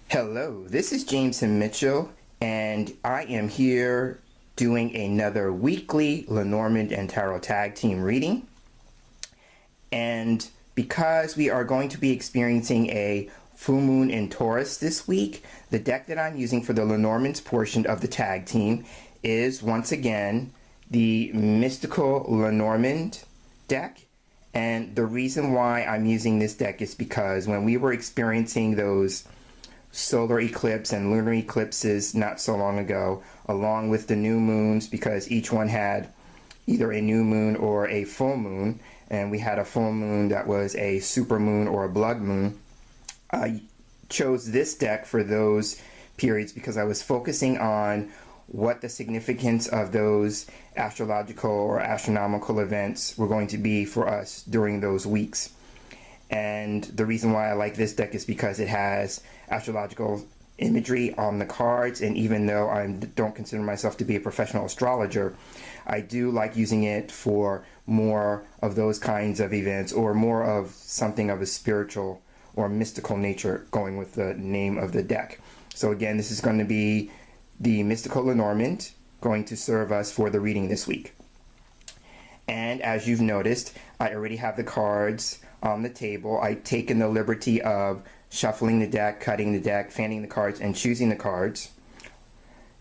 Hello, this is James and Mitchell, and I am here doing another weekly Lenormand and Tarot Tag-Team reading. And because we are going to be experiencing a full moon in Taurus this week, the deck that I'm using for the Lenormand's portion of the tag team is once again the Mystical Lenormand deck. And the reason why I'm using this deck is because when we were experiencing those solar eclipse and lunar eclipses not so long ago, along with the new moons, because each one had either a new moon or a full moon, and we had a full moon that was a super moon or a blood moon. I chose this deck for those periods because I was focusing on what the significance of those astrological or astronomical events were going to be for us during those weeks. And the reason why I like this deck is because it has astrological imagery on the cards, and even though I don't consider myself to be a professional astrologer, I do like using it for more of those kinds of events, or more of something of a spiritual or mystical nature, going with the name of the deck. So again, this is going to be the Mystical Lenormand, going to serve us for the reading this week. And as you've noticed, I already have the cards on the table. I've taken the liberty of shuffling the deck, cutting the deck, fanning the cards, and choosing the cards.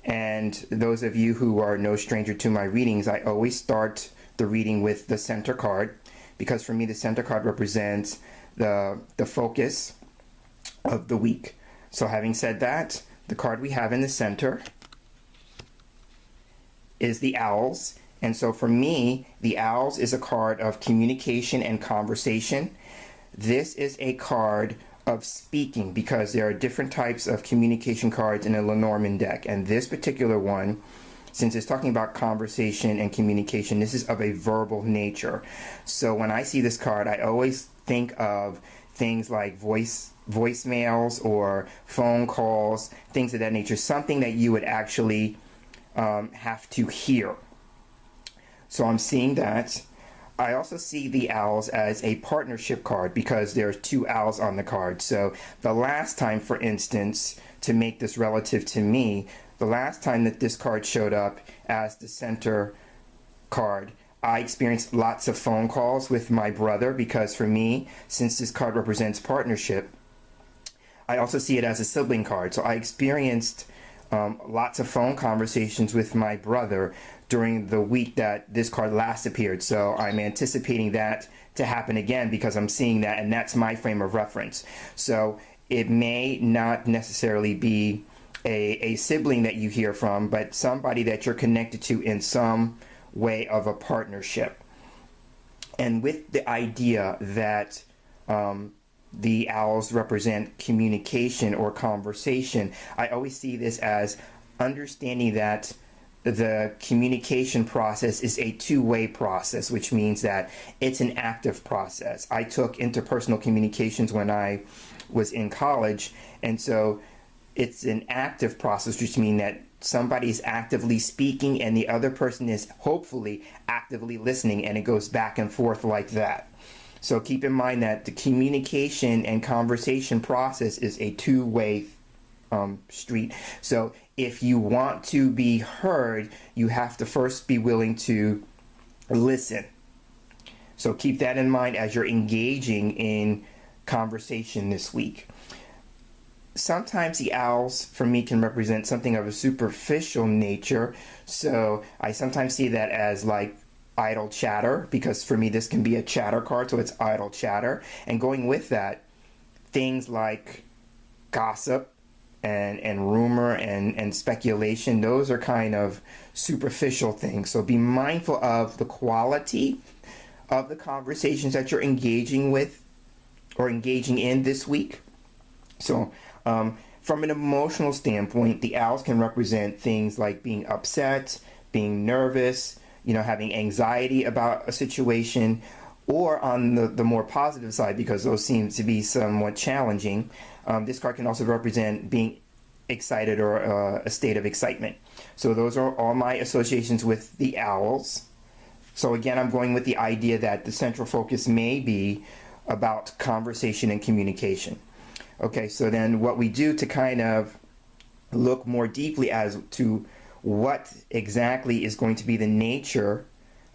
And those of you who are no stranger to my readings, I always start the reading with the center card, because for me the center card represents the focus of the week. So having said that, the card we have in the center is the Owls. And so for me, the Owls is a card of communication and conversation. This is a card of speaking, because there are different types of communication cards in a Lenormand deck. And this particular one, since it's talking about conversation and communication, this is of a verbal nature. So when I see this card, I always think of things like voicemails or phone calls, things of that nature, something that you would actually have to hear. So I'm seeing that. I also see the Owls as a partnership card, because there's two owls on the card. So the last time, for instance, to make this relative to me, the last time that this card showed up as the center card, I experienced lots of phone calls with my brother, because for me, since this card represents partnership, I also see it as a sibling card. So I experienced lots of phone conversations with my brother during the week that this card last appeared. So I'm anticipating that to happen again, because I'm seeing that, and that's my frame of reference. So it may not necessarily be a sibling that you hear from, but somebody that you're connected to in some way of a partnership. And with the idea that the Owls represent communication or conversation, I always see this as understanding that the communication process is a two-way process, which means that it's an active process. I took interpersonal communications when I was in college, and so it's an active process, which means that somebody's actively speaking and the other person is hopefully actively listening, and it goes back and forth like that. So keep in mind that the communication and conversation process is a two-way street. So if you want to be heard, you have to first be willing to listen. So keep that in mind as you're engaging in conversation this week. Sometimes the Owls, for me, can represent something of a superficial nature. So I sometimes see that as like idle chatter, because for me this can be a chatter card, so it's idle chatter. And going with that, things like gossip and rumor and speculation, those are kind of superficial things. So be mindful of the quality of the conversations that you're engaging with or engaging in this week. So from an emotional standpoint, the Owls can represent things like being upset, being nervous, having anxiety about a situation, or on the more positive side, because those seem to be somewhat challenging, this card can also represent being excited or a state of excitement. So those are all my associations with the Owls. So again, I'm going with the idea that the central focus may be about conversation and communication. Okay, so then what we do to kind of look more deeply as to what exactly is going to be the nature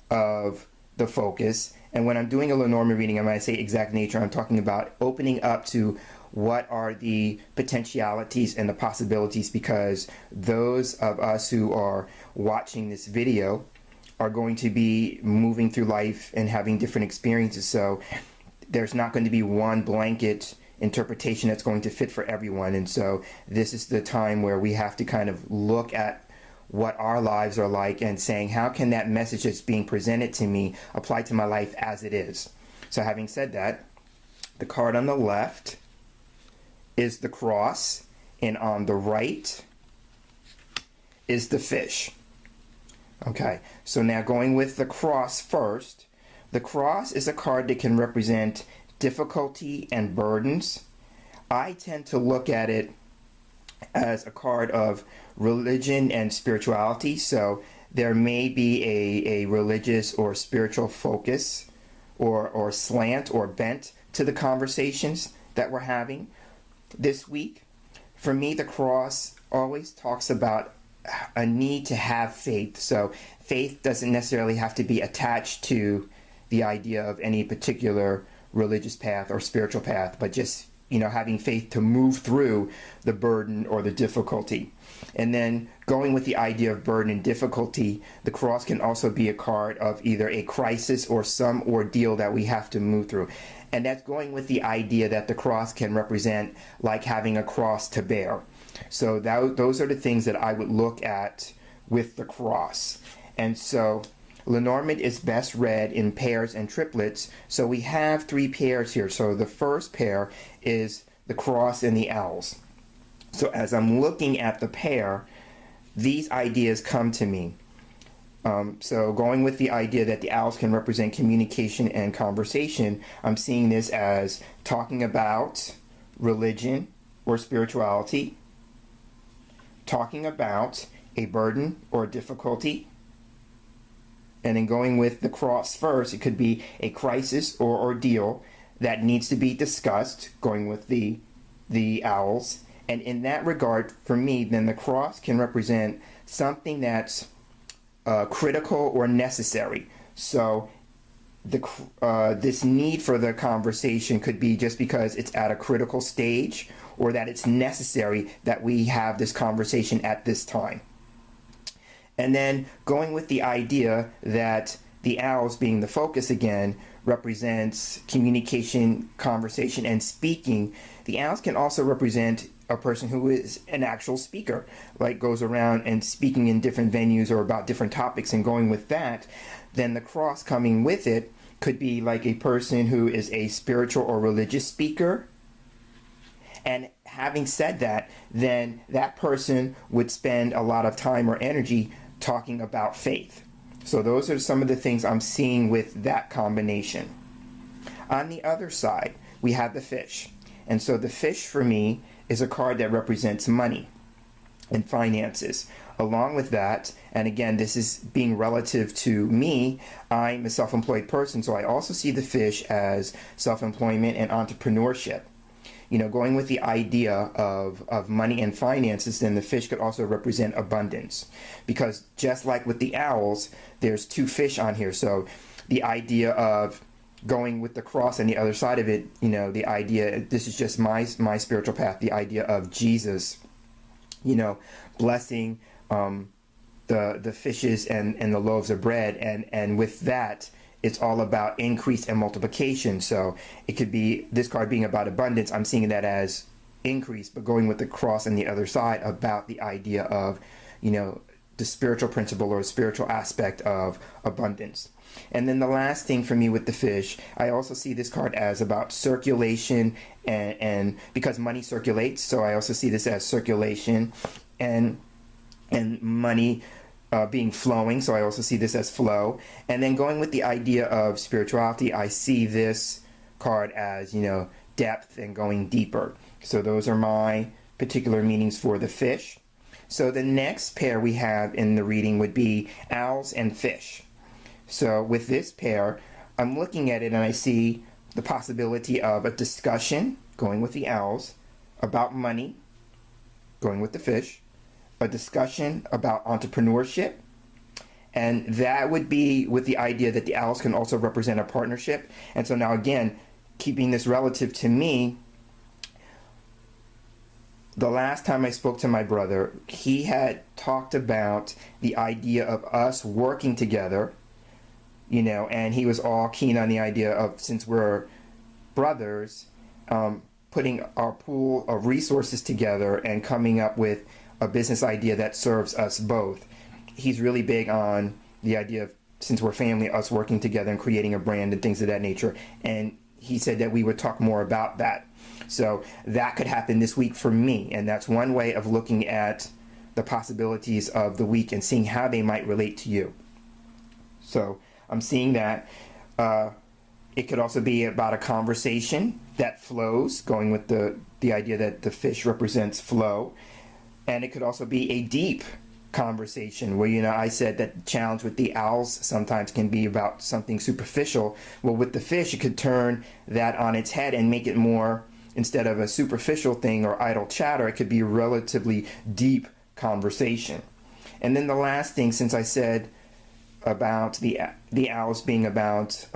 of the focus. And when I'm doing a Lenormand reading, I'm going to say exact nature. I'm talking about opening up to what are the potentialities and the possibilities, because those of us who are watching this video are going to be moving through life and having different experiences. So there's not going to be one blanket interpretation that's going to fit for everyone. And so this is the time where we have to kind of look at what our lives are like and saying, how can that message that's being presented to me apply to my life as it is? So having said that, the card on the left is the cross, and on the right is the fish. Okay, so now going with the cross first. The cross is a card that can represent difficulty and burdens. I tend to look at it as a card of religion and spirituality. So there may be a religious or spiritual focus or slant or bent to the conversations that we're having this week. For me, the cross always talks about a need to have faith. So faith doesn't necessarily have to be attached to the idea of any particular religious path or spiritual path, but just, you know, having faith to move through the burden or the difficulty. And then going with the idea of burden and difficulty, the cross can also be a card of either a crisis or some ordeal that we have to move through. And that's going with the idea that the cross can represent like having a cross to bear. So those are the things that I would look at with the cross. And so Lenormand is best read in pairs and triplets. So we have 3 pairs here. So the first pair is the cross and the owls. So as I'm looking at the pair, these ideas come to me. So going with the idea that the owls can represent communication and conversation, I'm seeing this as talking about religion or spirituality, talking about a burden or difficulty, and then going with the cross first, it could be a crisis or ordeal that needs to be discussed, going with the owls. And in that regard, for me, then the cross can represent something that's critical or necessary. So this need for the conversation could be just because it's at a critical stage, or that it's necessary that we have this conversation at this time. And then going with the idea that the owls, being the focus again, represents communication, conversation, and speaking. The owls can also represent a person who is an actual speaker, like goes around and speaking in different venues or about different topics. And going with that, then the cross coming with it could be like a person who is a spiritual or religious speaker. And having said that, then that person would spend a lot of time or energy talking about faith. So those are some of the things I'm seeing with that combination. On the other side, we have the fish. And so the fish for me is a card that represents money and finances. Along with that, and again, this is being relative to me, I'm a self-employed person, so I also see the fish as self-employment and entrepreneurship. You know, going with the idea of money and finances, then the fish could also represent abundance. Because just like with the owls, there's 2 fish on here. So the idea of going with the cross on the other side of it, you know, the idea, this is just my spiritual path, the idea of Jesus, you know, blessing the fishes and the loaves of bread. And with that, it's all about increase and multiplication. So it could be this card being about abundance. I'm seeing that as increase, but going with the cross on the other side about the idea of, you know, the spiritual principle or spiritual aspect of abundance. And then the last thing for me with the fish, I also see this card as about circulation and because money circulates. So I also see this as circulation and money being flowing, so I also see this as flow. And then going with the idea of spirituality, I see this card as, you know, depth and going deeper. So those are my particular meanings for the fish. So the next pair we have in the reading would be owls and fish. So with this pair, I'm looking at it and I see the possibility of a discussion, going with the owls, about money, going with the fish, a discussion about entrepreneurship, and that would be with the idea that the owls can also represent a partnership. And so now again, keeping this relative to me, the last time I spoke to my brother, he had talked about the idea of us working together, you know, and he was all keen on the idea of, since we're brothers, putting our pool of resources together and coming up with a business idea that serves us both. He's really big on the idea of, since we're family, us working together and creating a brand and things of that nature. And he said that we would talk more about that. So that could happen this week for me. And that's one way of looking at the possibilities of the week and seeing how they might relate to you. So I'm seeing that. It could also be about a conversation that flows, going with the idea that the fish represents flow. And it could also be a deep conversation where, you know, I said that the challenge with the owls sometimes can be about something superficial. Well, with the fish, it could turn that on its head and make it more, instead of a superficial thing or idle chatter, it could be a relatively deep conversation. And then the last thing, since I said about the owls being about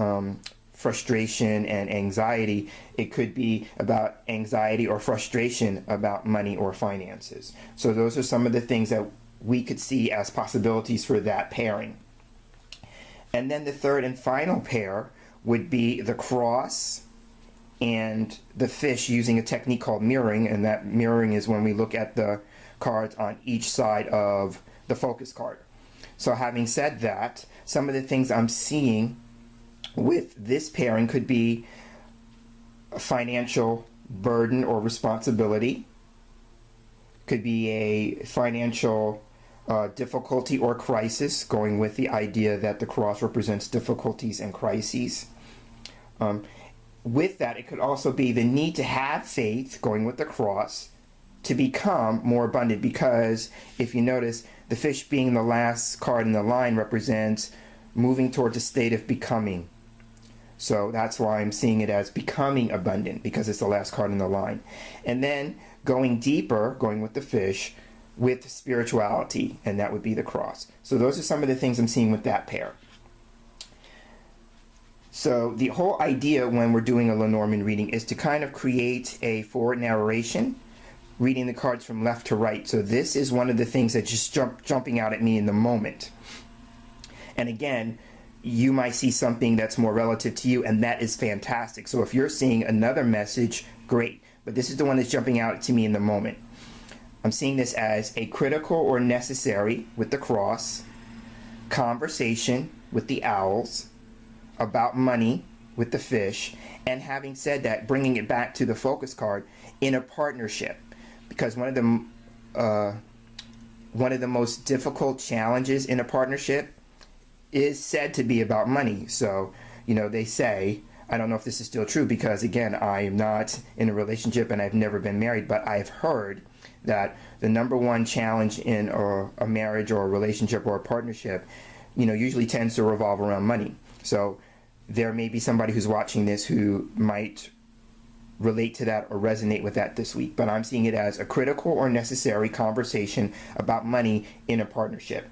frustration and anxiety, it could be about anxiety or frustration about money or finances. So those are some of the things that we could see as possibilities for that pairing. And then the third and final pair would be the cross and the fish, using a technique called mirroring. And that mirroring is when we look at the cards on each side of the focus card. So having said that, some of the things I'm seeing with this pairing could be a financial burden or responsibility, could be a financial difficulty or crisis, going with the idea that the cross represents difficulties and crises. With that, it could also be the need to have faith, going with the cross, to become more abundant, because if you notice, the fish being the last card in the line represents moving towards a state of becoming. So that's why I'm seeing it as becoming abundant, because it's the last card in the line. And then going deeper, going with the fish, with spirituality, and that would be the cross. So those are some of the things I'm seeing with that pair. So the whole idea when we're doing a Lenormand reading is to kind of create a forward narration, reading the cards from left to right. So this is one of the things that just jumping out at me in the moment. And again, you might see something that's more relative to you, and that is fantastic. So if you're seeing another message, great. But this is the one that's jumping out to me in the moment. I'm seeing this as a critical or necessary with the cross, conversation with the owls, about money with the fish, and having said that, bringing it back to the focus card, in a partnership. Because one of the most difficult challenges in a partnership is said to be about money. So, you know, they say, I don't know if this is still true, because again, I am not in a relationship and I've never been married, but I've heard that the number one challenge in a marriage or a relationship or a partnership, you know, usually tends to revolve around money. So there may be somebody who's watching this who might relate to that or resonate with that this week, but I'm seeing it as a critical or necessary conversation about money in a partnership.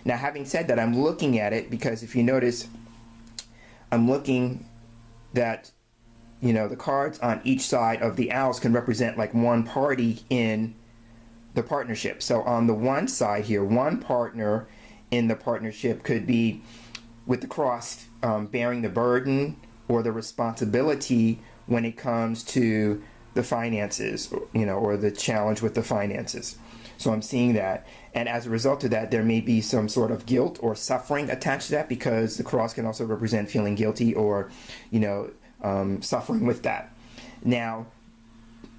Now, having said that, I'm looking at it because if you notice, I'm looking that, you know, the cards on each side of the owls can represent like one party in the partnership. So on the one side here, one partner in the partnership could be with the cross bearing the burden or the responsibility when it comes to the finances, you know, or the challenge with the finances. So I'm seeing that. And as a result of that, there may be some sort of guilt or suffering attached to that, because the cross can also represent feeling guilty or, you know, suffering with that. Now,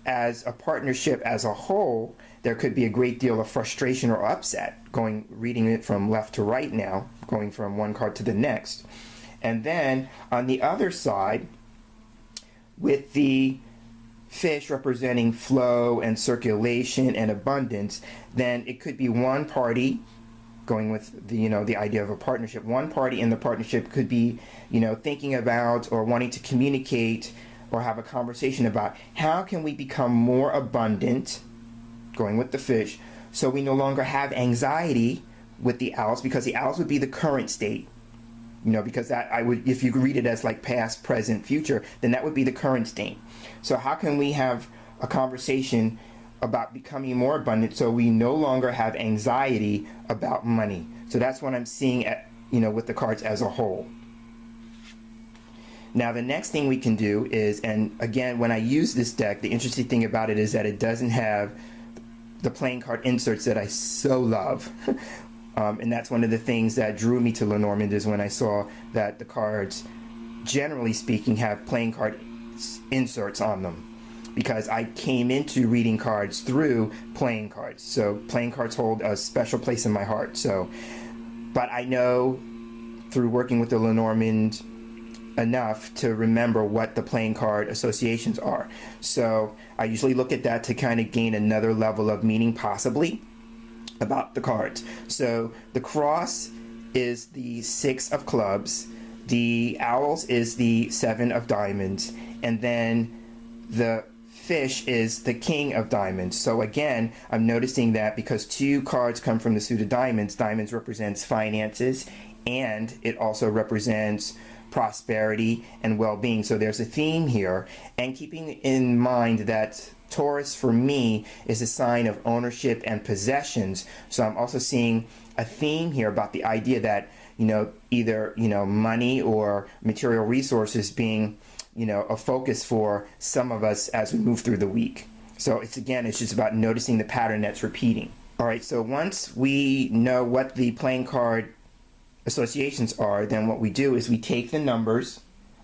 as a partnership as a whole, there could be a great deal of frustration or upset, reading it from left to right now, going from one card to the next. And then on the other side, with the fish representing flow and circulation and abundance, then it could be one party, going with the, you know, the idea of a partnership. One party in the partnership could be, you know, thinking about or wanting to communicate or have a conversation about how can we become more abundant, going with the fish, so we no longer have anxiety with the owls, because the owls would be the current state. Because that, I would, if you read it as like past, present, future, then that would be the current state. So how can we have a conversation about becoming more abundant so we no longer have anxiety about money? So that's what I'm seeing at, with the cards as a whole. Now the next thing we can do is, and again, when I use this deck, the interesting thing about it is that it doesn't have the playing card inserts that I so love. And that's one of the things that drew me to Lenormand, is when I saw that the cards, generally speaking, have playing card inserts on them. Because I came into reading cards through playing cards. So playing cards hold a special place in my heart. But I know through working with the Lenormand enough to remember what the playing card associations are. So I usually look at that to kind of gain another level of meaning, possibly, about the cards. So the cross is the 6 of clubs, the owls is the 7 of diamonds, and then the fish is the king of diamonds. So again, I'm noticing that because 2 cards come from the suit of diamonds, diamonds represents finances, and it also represents prosperity and well-being. So there's a theme here, and keeping in mind that Taurus for me is a sign of ownership and possessions. So I'm also seeing a theme here about the idea that, either, money or material resources being, a focus for some of us as we move through the week. So it's just about noticing the pattern that's repeating. All right, so once we know what the playing card associations are, then what we do is we take the numbers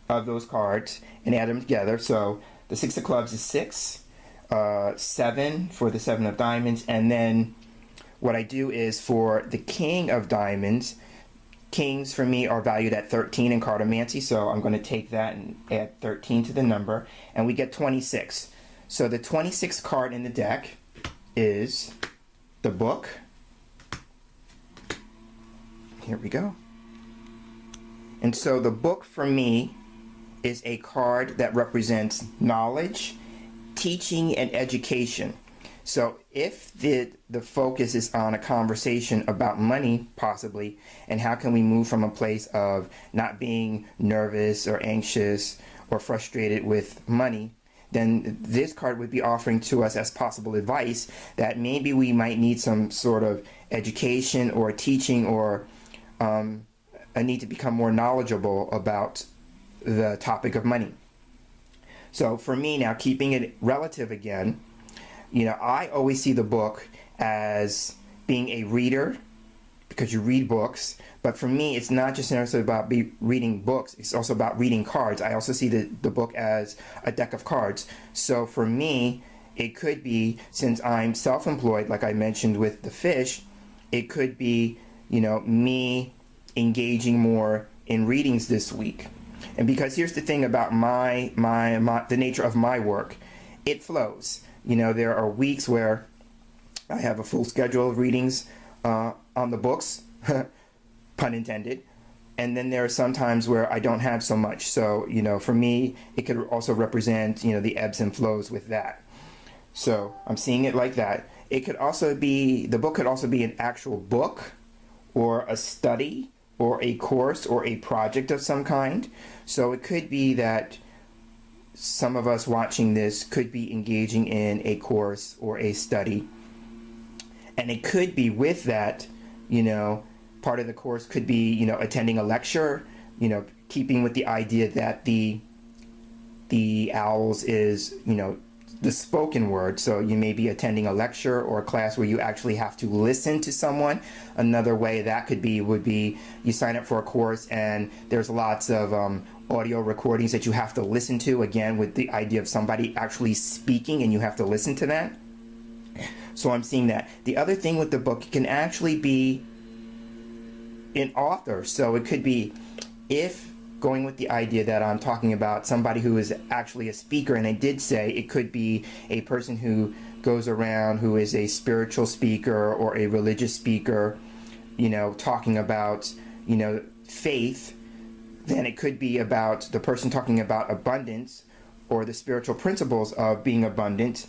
of those cards and add them together. So the 6 of clubs is 6, 7 for the 7 of diamonds, and then what I do is for the king of diamonds, kings for me are valued at 13 in cartomancy, so I'm going to take that and add 13 to the number, and we get 26. So the 26th card in the deck is the book. Here we go. And so the book for me is a card that represents knowledge, teaching, and education. So if the focus is on a conversation about money, possibly, and how can we move from a place of not being nervous or anxious or frustrated with money, then this card would be offering to us as possible advice that maybe we might need some sort of education or teaching, or a need to become more knowledgeable about the topic of money. So for me now, keeping it relative again, I always see the book as being a reader, because you read books. But for me, it's not just necessarily about reading books. It's also about reading cards. I also see the book as a deck of cards. So for me, it could be, since I'm self-employed, like I mentioned with the fish, it could be, me engaging more in readings this week. And because here's the thing about the nature of my work, it flows. There are weeks where I have a full schedule of readings on the books, pun intended, and then there are some times where I don't have so much. So, for me, it could also represent, the ebbs and flows with that. So I'm seeing it like that. It could also be, the book could also be an actual book, or a study, or a course, or a project of some kind. So it could be that some of us watching this could be engaging in a course or a study. And it could be with that, part of the course could be, attending a lecture, keeping with the idea that the owls is, the spoken word. So you may be attending a lecture or a class where you actually have to listen to someone. Another way that would be you sign up for a course and there's lots of audio recordings that you have to listen to, again with the idea of somebody actually speaking, and you have to listen to that. So I'm seeing that. The other thing with the book, it can actually be an author. So it could be, if going with the idea that I'm talking about somebody who is actually a speaker, and I did say it could be a person who goes around who is a spiritual speaker or a religious speaker, talking about, faith, then it could be about the person talking about abundance, or the spiritual principles of being abundant.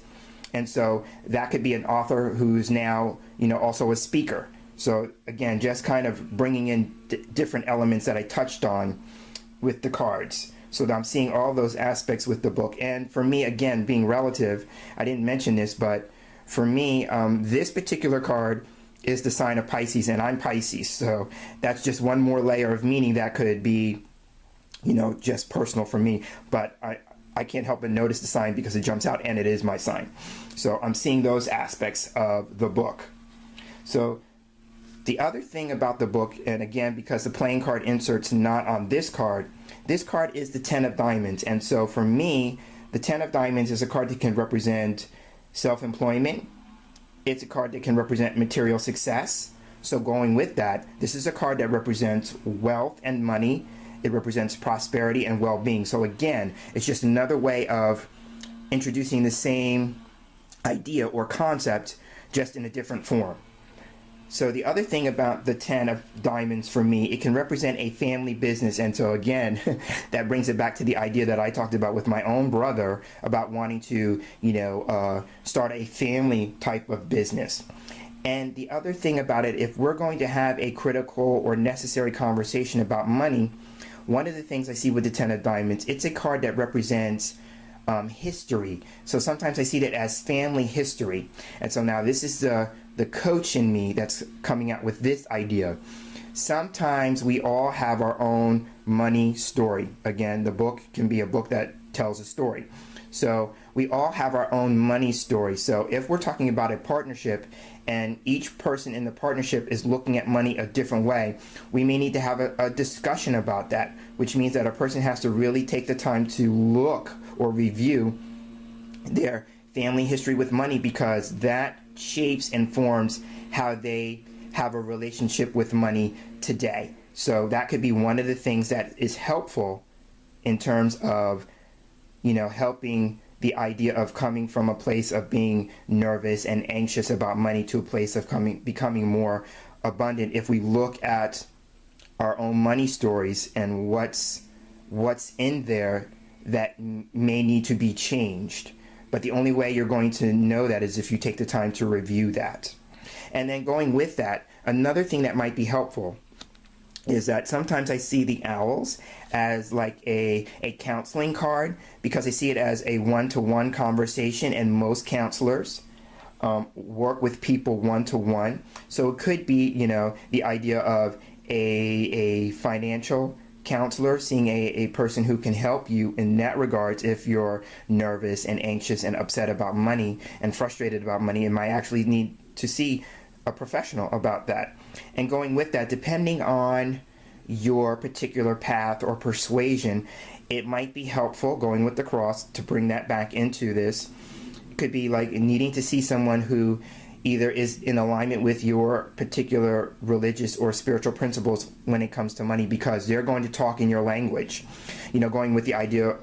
And so that could be an author who's now, also a speaker. So again, just kind of bringing in different elements that I touched on with the cards. So that I'm seeing all those aspects with the book. And for me, again, being relative, I didn't mention this, but for me, this particular card is the sign of Pisces, and I'm Pisces. So that's just one more layer of meaning that could be, just personal for me. But I can't help but notice the sign because it jumps out, and it is my sign. So I'm seeing those aspects of the book. So the other thing about the book, and again, because the playing card insert's not on this card is the Ten of Diamonds. And so for me, the Ten of Diamonds is a card that can represent self-employment. It's a card that can represent material success. So going with that, this is a card that represents wealth and money. It represents prosperity and well-being. So again, it's just another way of introducing the same idea or concept, just in a different form. So the other thing about the Ten of Diamonds for me, it can represent a family business. And so again, that brings it back to the idea that I talked about with my own brother about wanting to, start a family type of business. And the other thing about it, if we're going to have a critical or necessary conversation about money, one of the things I see with the Ten of Diamonds, it's a card that represents history. So sometimes I see that as family history. And so now this is the coach in me that's coming out with this idea. Sometimes we all have our own money story. Again, the book can be a book that tells a story. So we all have our own money story. So if we're talking about a partnership and each person in the partnership is looking at money a different way, we may need to have a discussion about that, which means that a person has to really take the time to look or review their family history with money, because that shapes and forms how they have a relationship with money today. So that could be one of the things that is helpful in terms of, helping the idea of coming from a place of being nervous and anxious about money to a place of becoming more abundant. If we look at our own money stories and what's in there that may need to be changed. But the only way you're going to know that is if you take the time to review that. And then going with that, another thing that might be helpful is that sometimes I see the owls as like a counseling card, because I see it as a one-to-one conversation, and most counselors work with people one-to-one. So it could be, the idea of a financial counselor, seeing a person who can help you in that regards if you're nervous and anxious and upset about money and frustrated about money, and might actually need to see a professional about that. And going with that, depending on your particular path or persuasion, it might be helpful, going with the cross, to bring that back into this. It could be like needing to see someone who either is in alignment with your particular religious or spiritual principles when it comes to money, because they're going to talk in your language. Going with the idea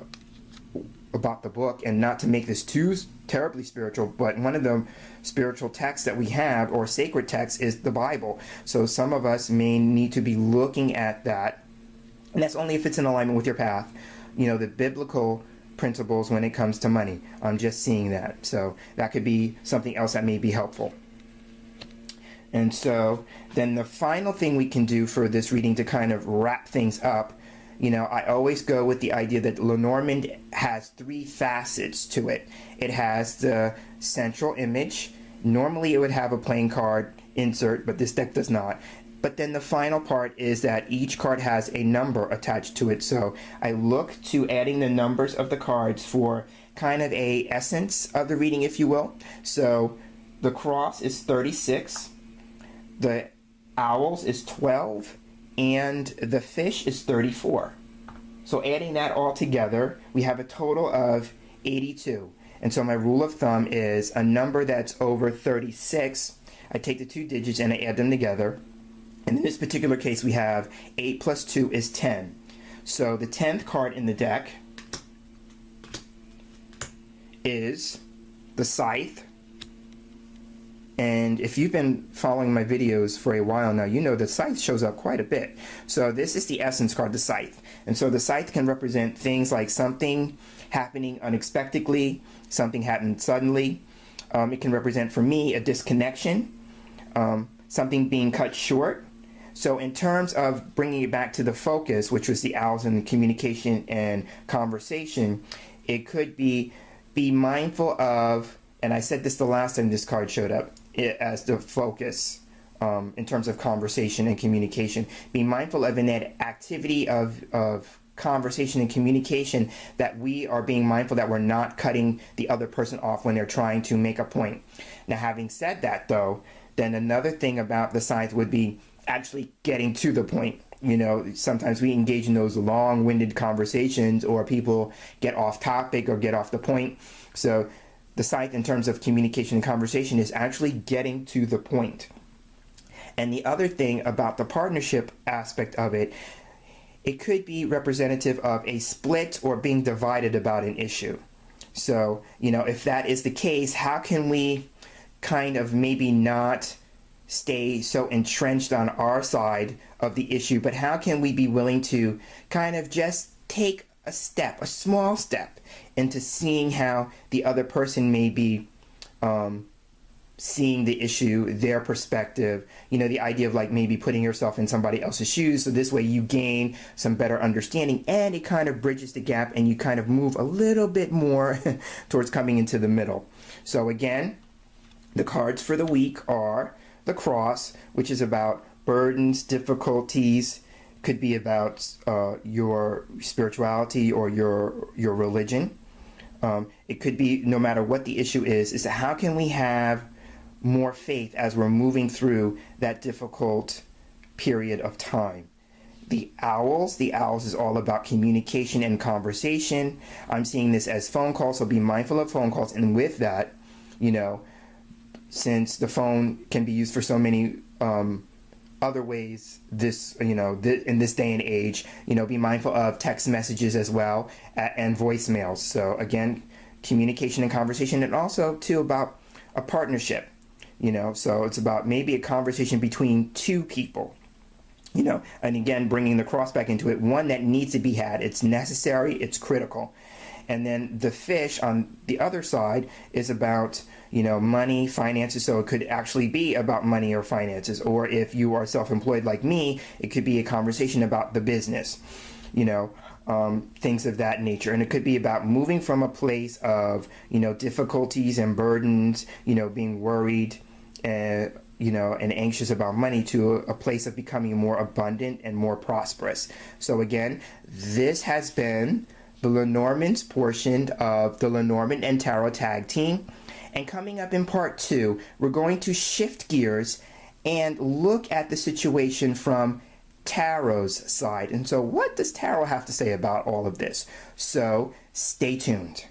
about the book, and not to make this too terribly spiritual, but one of the spiritual texts that we have, or sacred texts, is the Bible. So some of us may need to be looking at that, and that's only if it's in alignment with your path, the biblical principles when it comes to money. I'm just seeing that. So that could be something else that may be helpful. And so then the final thing we can do for this reading to kind of wrap things up, I always go with the idea that Lenormand has three facets to it. It has the central image. Normally it would have a playing card insert, but this deck does not. But then the final part is that each card has a number attached to it. So I look to adding the numbers of the cards for kind of a essence of the reading, if you will. So the cross is 36, the owls is 12, and the fish is 34. So adding that all together, we have a total of 82. And so my rule of thumb is a number that's over 36, I take the two digits and I add them together. And in this particular case, we have 8 plus 2 is 10. So the 10th card in the deck is the Scythe. And if you've been following my videos for a while now, you know the Scythe shows up quite a bit. So this is the Essence card, the Scythe. And so the scythe can represent things like something happening unexpectedly, something happened suddenly. It can represent, for me, a disconnection, something being cut short. So in terms of bringing it back to the focus, which was the owls and communication and conversation, it could be mindful of, and I said this the last time this card showed up, as the focus in terms of conversation and communication. Be mindful of in that activity of conversation and communication that we are being mindful that we're not cutting the other person off when they're trying to make a point. Now, having said that, though, then another thing about the scythe would be actually getting to the point. You know, sometimes we engage in those long-winded conversations, or people get off topic or get off the point. So the scythe, in terms of communication and conversation, is actually getting to the point. And the other thing about the partnership aspect of it, it could be representative of a split or being divided about an issue. So, you know, if that is the case, how can we kind of maybe not stay so entrenched on our side of the issue, but how can we be willing to kind of just take a step, a small step, into seeing how the other person may be seeing the issue, their perspective, you know, the idea of like maybe putting yourself in somebody else's shoes, so this way you gain some better understanding, and it kind of bridges the gap and you kind of move a little bit more towards coming into the middle. So again, the cards for the week are the cross, which is about burdens, difficulties, could be about your spirituality or your religion. It could be, no matter what the issue is how can we have more faith as we're moving through that difficult period of time. The owls is all about communication and conversation. I'm seeing this as phone calls, so be mindful of phone calls. And with that, you know, since the phone can be used for so many other ways, this, you know, in this day and age, you know, be mindful of text messages as well, and voicemails. So again, communication and conversation, and also too about a partnership, you know, so it's about maybe a conversation between two people, you know, and again, bringing the cross back into it, one that needs to be had. It's necessary, it's critical. And then the fish on the other side is about, you know, money, finances. So it could actually be about money or finances. Or if you are self-employed like me, it could be a conversation about the business, you know, things of that nature. And it could be about moving from a place of, you know, difficulties and burdens, you know, being worried and, you know, and anxious about money, to a place of becoming more abundant and more prosperous. So again, this has been the Lenormand's portion of the Lenormand and Tarot Tag Team. And coming up in part 2, we're going to shift gears and look at the situation from Tarot's side. And so what does Tarot have to say about all of this? So stay tuned.